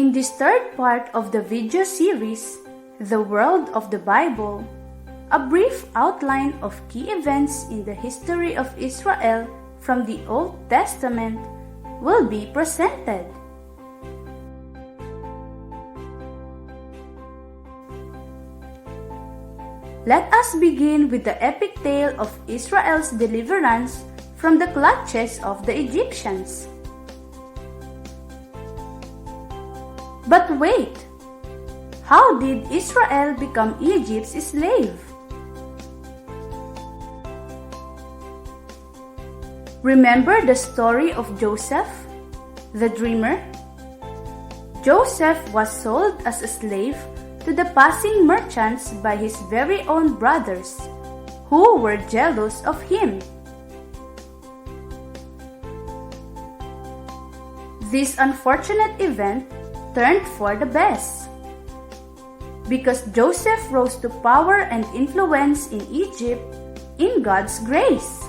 In this third part of the video series, The World of the Bible, a brief outline of key events in the history of Israel from the Old Testament will be presented. Let us begin with the epic tale of Israel's deliverance from the clutches of the Egyptians. But wait, how did Israel become Egypt's slave? Remember the story of Joseph, the dreamer? Joseph was sold as a slave to the passing merchants by his very own brothers, who were jealous of him. This unfortunate event turned for the best, because Joseph rose to power and influence in Egypt in God's grace.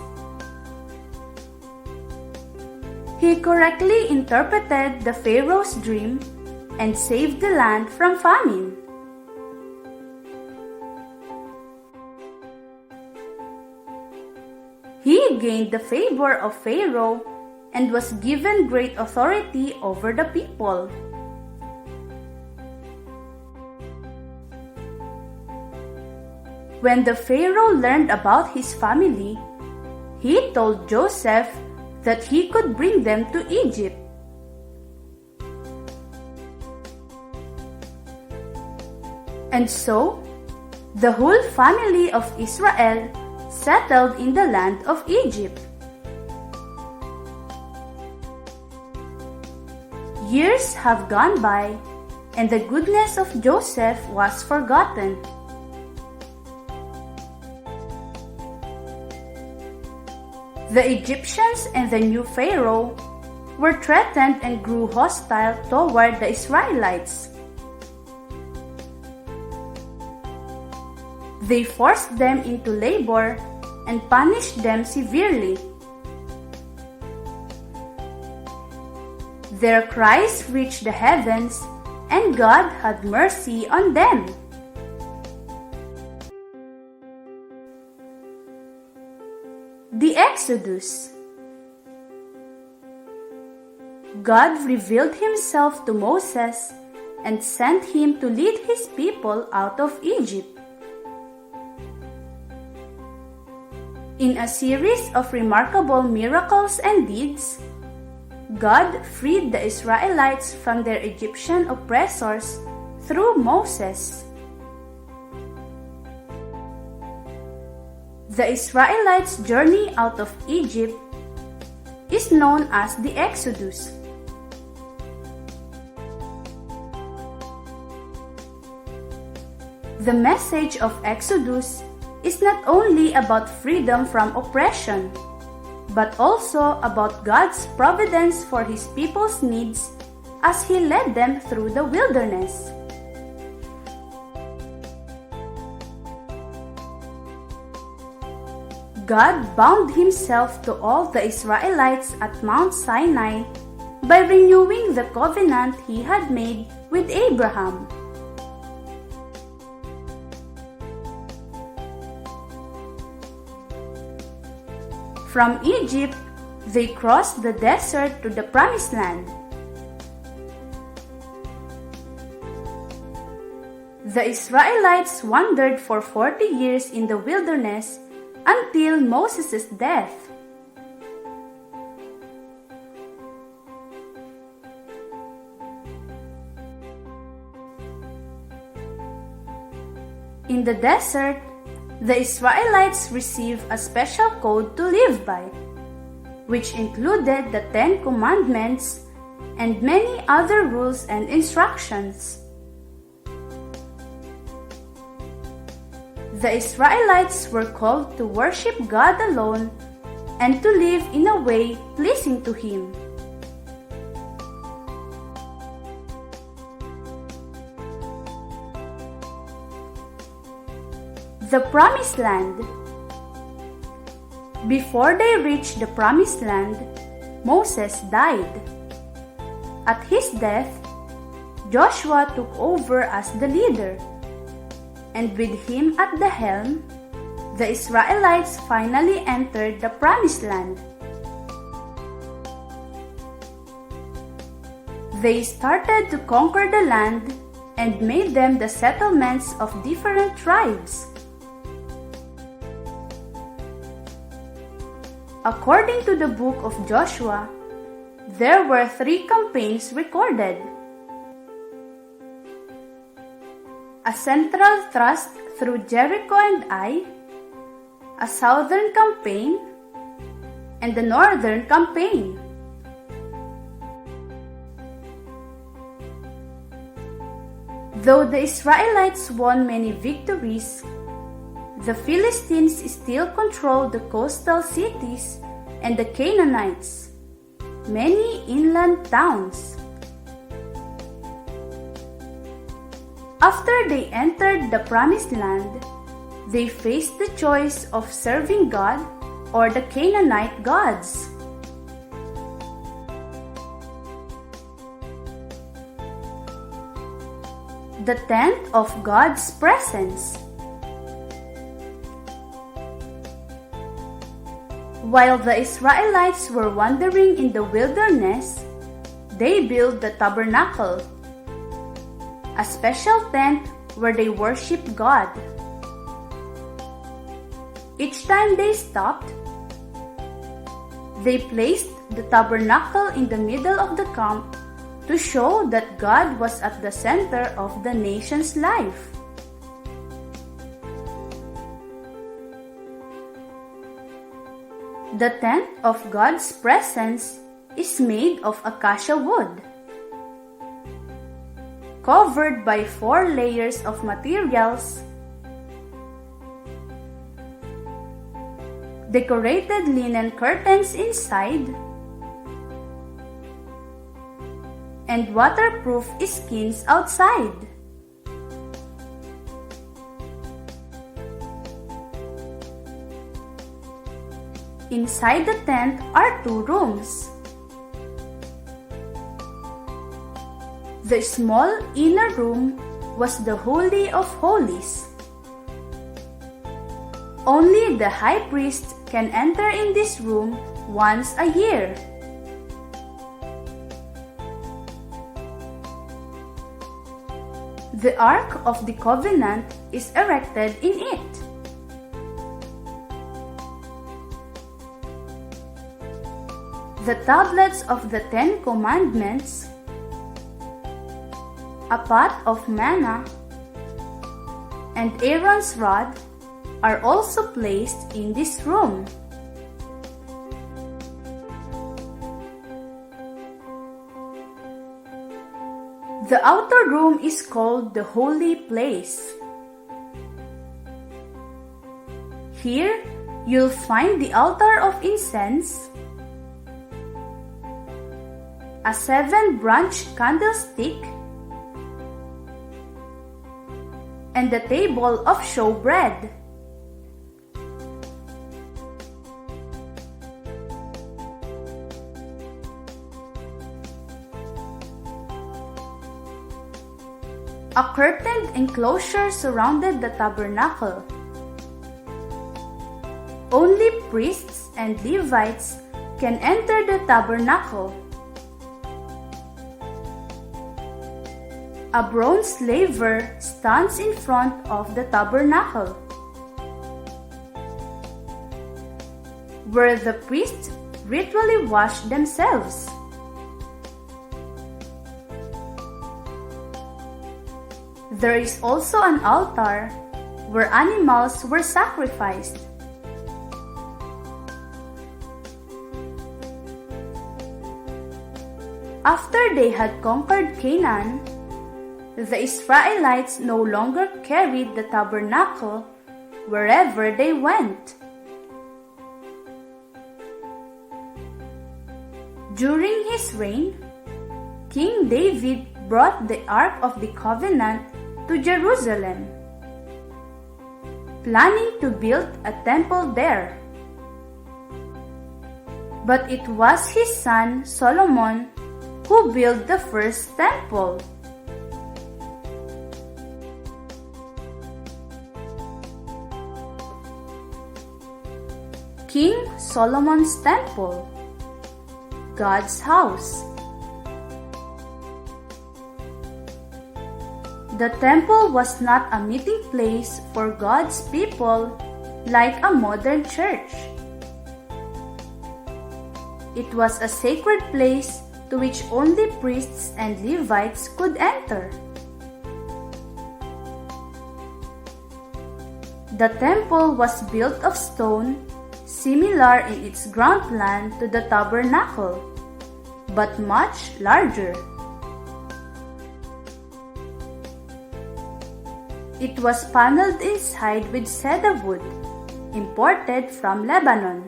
He correctly interpreted the Pharaoh's dream and saved the land from famine. He gained the favor of Pharaoh and was given great authority over the people. When the Pharaoh learned about his family, he told Joseph that he could bring them to Egypt. And so, the whole family of Israel settled in the land of Egypt. Years have gone by, and the goodness of Joseph was forgotten. The Egyptians and the new Pharaoh were threatened and grew hostile toward the Israelites. They forced them into labor and punished them severely. Their cries reached the heavens, and God had mercy on them. The Exodus. God revealed himself to Moses and sent him to lead his people out of Egypt. In a series of remarkable miracles and deeds, God freed the Israelites from their Egyptian oppressors through Moses. The Israelites' journey out of Egypt is known as the Exodus. The message of Exodus is not only about freedom from oppression, but also about God's providence for His people's needs as He led them through the wilderness. God bound Himself to all the Israelites at Mount Sinai by renewing the covenant He had made with Abraham. From Egypt, they crossed the desert to the Promised Land. The Israelites wandered for 40 years in the wilderness until Moses' death. In the desert, the Israelites received a special code to live by, which included the 10 Commandments and many other rules and instructions. The Israelites were called to worship God alone and to live in a way pleasing to Him. The Promised Land. Before they reached the Promised Land, Moses died. At his death, Joshua took over as the leader, and with him at the helm, the Israelites finally entered the Promised Land. They started to conquer the land and made them the settlements of different tribes. According to the book of Joshua, there were 3 campaigns recorded: a central thrust through Jericho and Ai, a southern campaign, and the northern campaign. Though the Israelites won many victories, the Philistines still controlled the coastal cities and the Canaanites, many inland towns. After they entered the Promised Land, they faced the choice of serving God or the Canaanite gods. The tent of God's presence. While the Israelites were wandering in the wilderness, they built the tabernacle, a special tent where they worship God. Each time they stopped, they placed the tabernacle in the middle of the camp to show that God was at the center of the nation's life. The tent of God's presence is made of acacia wood, covered by 4 layers of materials, decorated linen curtains inside, and waterproof skins outside. Inside the tent are 2 rooms. The small inner room was the Holy of Holies. Only the high priest can enter in this room once a year. The Ark of the Covenant is erected in it. The tablets of the 10 Commandments, a pot of manna, and Aaron's rod are also placed in this room. The outer room is called the Holy Place. Here, you'll find the altar of incense, a 7-branch candlestick, and the table of showbread. A curtained enclosure surrounded the tabernacle. Only priests and Levites can enter the tabernacle. A bronze laver stands in front of the tabernacle, where the priests ritually wash themselves. There is also an altar where animals were sacrificed. After they had conquered Canaan, the Israelites no longer carried the tabernacle wherever they went. During his reign, King David brought the Ark of the Covenant to Jerusalem, planning to build a temple there. But it was his son Solomon who built the first temple. King Solomon's Temple, God's house. The temple was not a meeting place for God's people like a modern church. It was a sacred place to which only priests and Levites could enter. The temple was built of stone, similar in its ground plan to the tabernacle, but much larger. It was paneled inside with cedar wood, imported from Lebanon.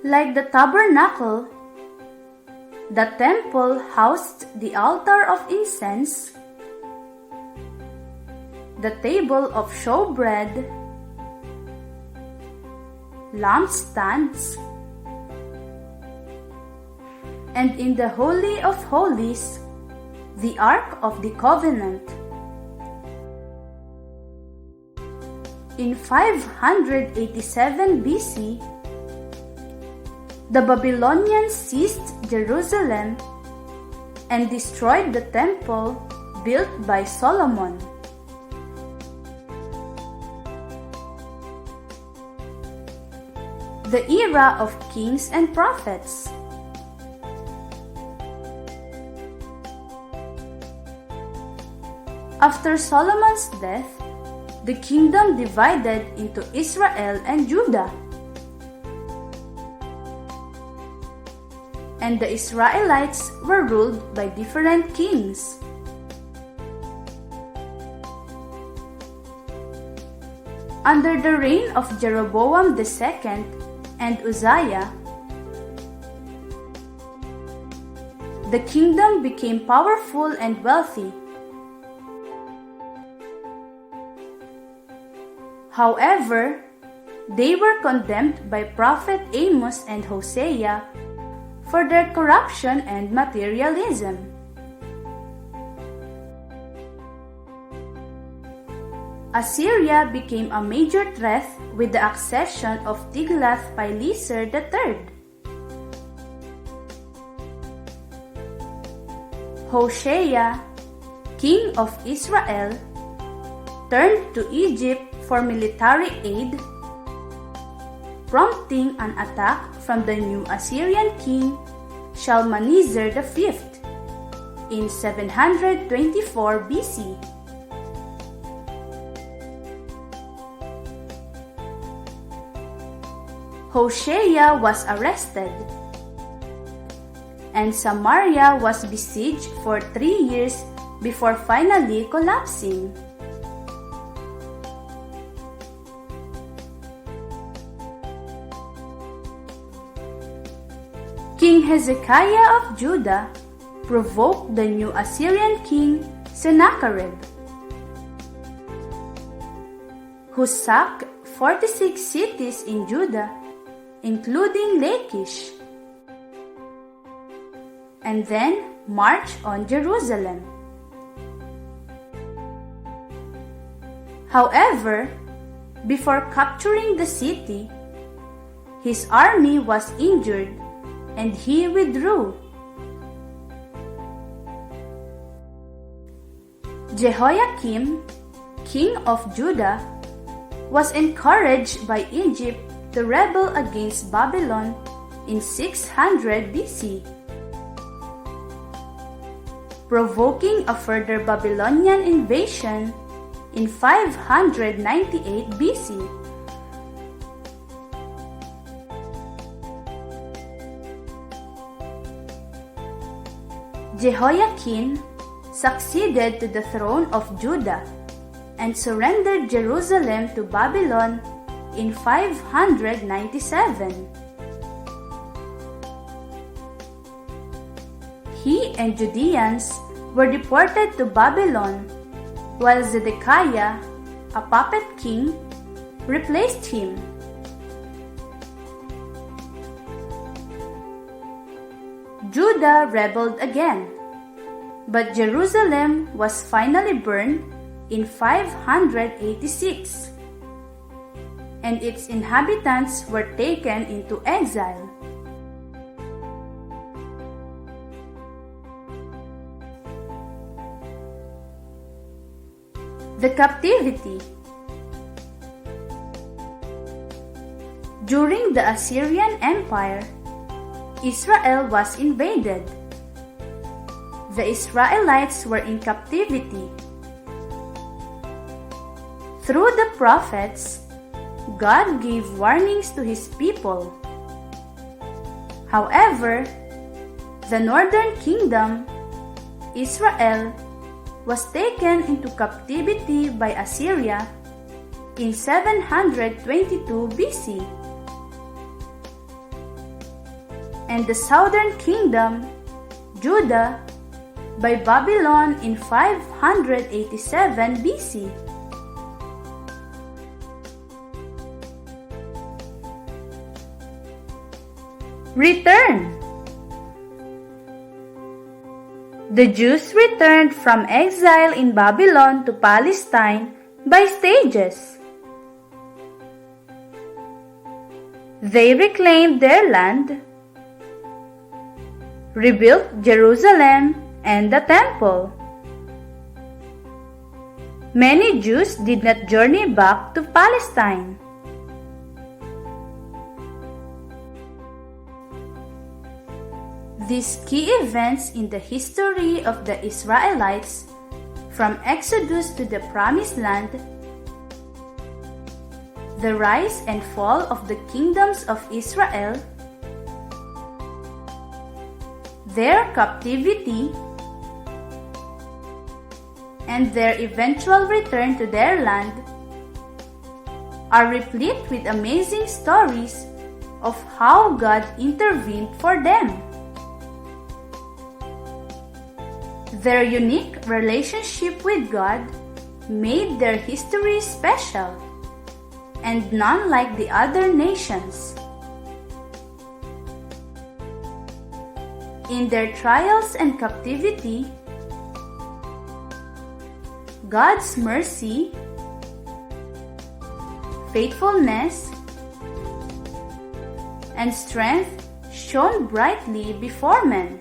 Like the tabernacle, the temple housed the altar of incense, the table of showbread, lampstands, and in the Holy of Holies, the Ark of the Covenant. In 587 BC, the Babylonians seized Jerusalem and destroyed the temple built by Solomon. The era of kings and prophets. After Solomon's death, the kingdom divided into Israel and Judah. And the Israelites were ruled by different kings. Under the reign of Jeroboam II and Uzziah, the kingdom became powerful and wealthy. However, they were condemned by Prophet Amos and Hosea for their corruption and materialism. Assyria became a major threat with the accession of Tiglath-Pileser III. Hosea, king of Israel, turned to Egypt for military aid, prompting an attack from the new Assyrian king Shalmaneser V in 724 BC. Hosea was arrested, and Samaria was besieged for 3 years before finally collapsing. King Hezekiah of Judah provoked the new Assyrian king Sennacherib, who sacked 46 cities in Judah, including Lachish, and then marched on Jerusalem. However, before capturing the city, his army was injured and he withdrew. Jehoiakim, king of Judah, was encouraged by Egypt to rebel against Babylon in 600 BC, provoking a further Babylonian invasion in 598 BC. Jehoiakim succeeded to the throne of Judah and surrendered Jerusalem to Babylon in 597. He and Judeans were deported to Babylon, while Zedekiah, a puppet king, replaced him. Judah rebelled again, but Jerusalem was finally burned in 586. and its inhabitants were taken into exile. The captivity. During the Assyrian Empire, Israel was invaded. The Israelites were in captivity. Through the prophets, God gave warnings to His people. However, the northern kingdom, Israel, was taken into captivity by Assyria in 722 BC. And the southern kingdom, Judah, by Babylon in 587 BC. Return. The Jews returned from exile in Babylon to Palestine by stages. They reclaimed their land, rebuilt Jerusalem and the temple. Many Jews did not journey back to Palestine. These key events in the history of the Israelites, from Exodus to the Promised Land, the rise and fall of the kingdoms of Israel, their captivity, and their eventual return to their land, are replete with amazing stories of how God intervened for them. Their unique relationship with God made their history special and none like the other nations. In their trials and captivity, God's mercy, faithfulness, and strength shone brightly before men.